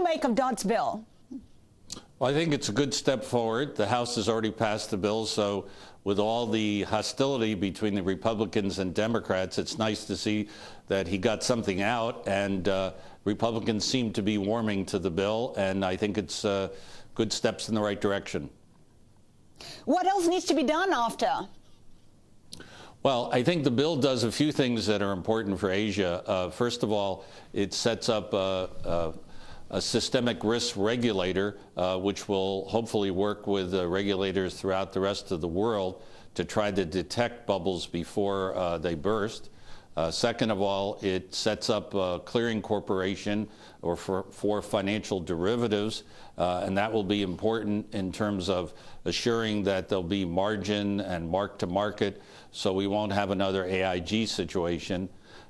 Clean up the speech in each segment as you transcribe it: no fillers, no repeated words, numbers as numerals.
make of Dodd's bill? Well, I think it's a good step forward. The House has already passed the bill, so with all the hostility between the Republicans and Democrats, it's nice to see that he got something out, and Republicans seem to be warming to the bill, and I think it's good steps in the right direction. What else needs to be done after? Well, I think the bill does a few things that are important for Asia. First of all, it sets up a systemic risk regulator, which will hopefully work with regulators throughout the rest of the world to try to detect bubbles before they burst. Second of all, it sets up a clearing corporation or for financial derivatives, and that will be important in terms of assuring that there'll be margin and mark-to-market, so we won't have another AIG situation.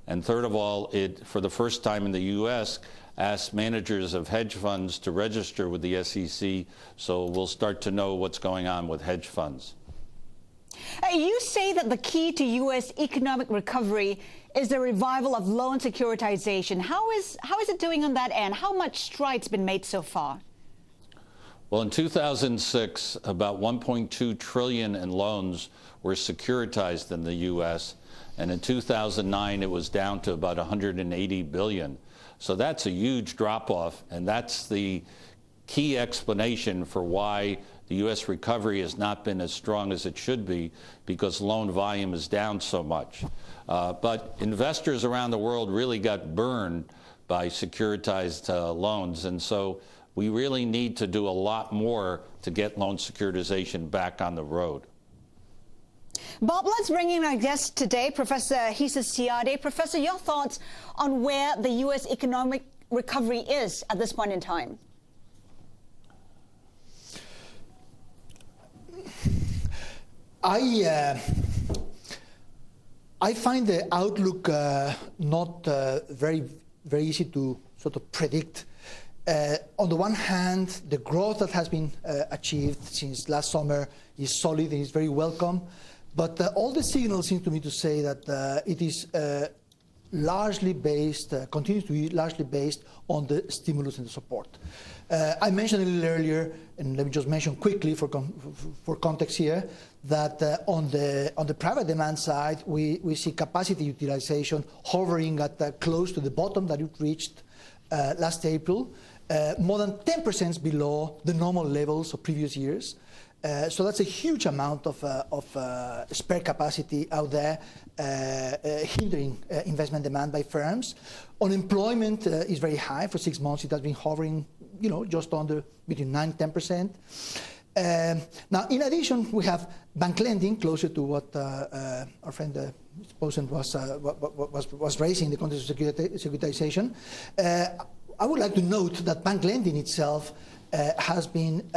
And third of all, it, for the first time in the U.S., asks managers of hedge funds to register with the SEC, so we'll start to know what's going on with hedge funds. You say that the key to U.S. economic recovery is the revival of loan securitization. How is it doing on that end? How much strides been made so far? Well, in 2006, about $1.2 trillion in loans were securitized in the U.S., and in 2009, it was down to about $180 billion. So that's a huge drop-off, and that's the key explanation for why the U.S. recovery has not been as strong as it should be, because loan volume is down so much. But investors around the world really got burned by securitized loans, and so we really need to do a lot more to get loan securitization back on the road. Bob, let's bring in our guest today, Professor Seade. Professor, your thoughts on where the U.S. economic recovery is at this point in time? I find the outlook not very easy to sort of predict. On the one hand, the growth that has been achieved since last summer is solid and is very welcome. But all the signals seem to me to say that it is largely based, continues to be largely based on the stimulus and the support. I mentioned a little earlier, and let me just mention quickly for context here, that on the private demand side, we see capacity utilization hovering at close to the bottom that it reached last April, more than 10% below the normal levels of previous years. So that's a huge amount of spare capacity out there, hindering investment demand by firms. Unemployment is very high. For 6 months, it has been hovering, just under between 9% and 10%. Now, in addition, we have bank lending closer to what our friend Pozen was raising in the context of securitization. I would like to note that bank lending itself has been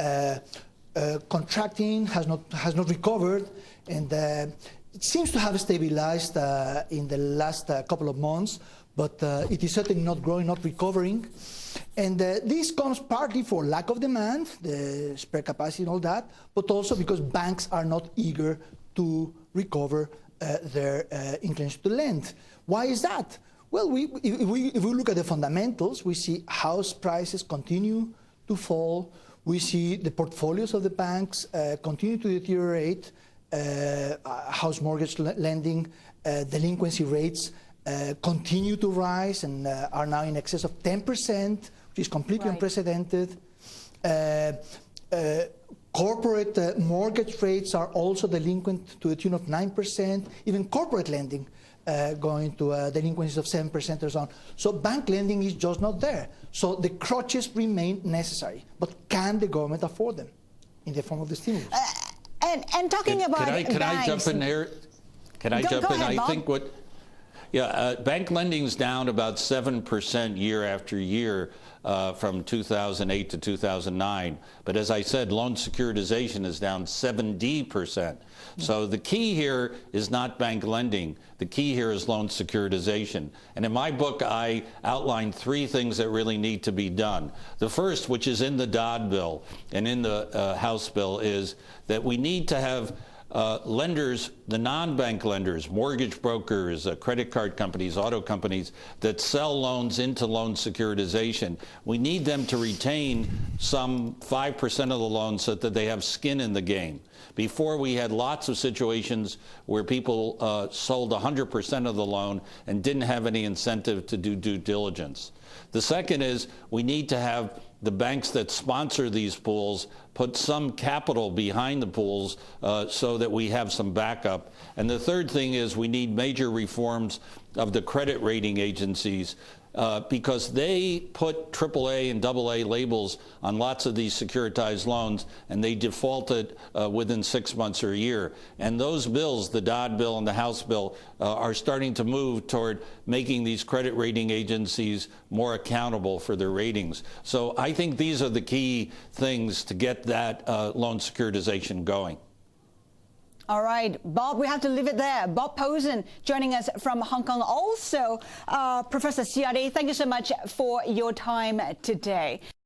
contracting, has not recovered, and it seems to have stabilized in the last couple of months, but it is certainly not growing, not recovering. And this comes partly for lack of demand, the spare capacity and all that, but also because banks are not eager to recover their inclination to lend. Why is that? Well, if we look at the fundamentals, we see house prices continue to fall. We see the portfolios of the banks continue to deteriorate. House mortgage lending, delinquency rates continue to rise and are now in excess of 10%, which is completely unprecedented. Corporate mortgage rates are also delinquent to the tune of 9%. Even corporate lending going to delinquencies of 7% or so on. So bank lending is just not there. So the crutches remain necessary. But can the government afford them in the form of the stimulus? And talking about can I jump in here? Can I jump in? Ahead, Bob. I think bank lending's down about 7% year after year from 2008 to 2009. But as I said, loan securitization is down 70%. So the key here is not bank lending. The key here is loan securitization. And in my book, I outlined 3 things that really need to be done. The first, which is in the Dodd bill and in the House bill, is that we need to have lenders, the non-bank lenders, mortgage brokers, credit card companies, auto companies that sell loans into loan securitization, we need them to retain some 5% of the loans so that they have skin in the game. Before, we had lots of situations where people sold 100% of the loan and didn't have any incentive to do due diligence. The second is we need to have the banks that sponsor these pools put some capital behind the pools so that we have some backup. And the third thing is we need major reforms of the credit rating agencies because they put AAA and AA labels on lots of these securitized loans, and they defaulted within 6 months or a year. And those bills, the Dodd bill and the House bill, are starting to move toward making these credit rating agencies more accountable for their ratings. So I think these are the key things to get that loan securitization going. All right, Bob, we have to leave it there. Bob Pozen joining us from Hong Kong. Also, Professor Seade, thank you so much for your time today.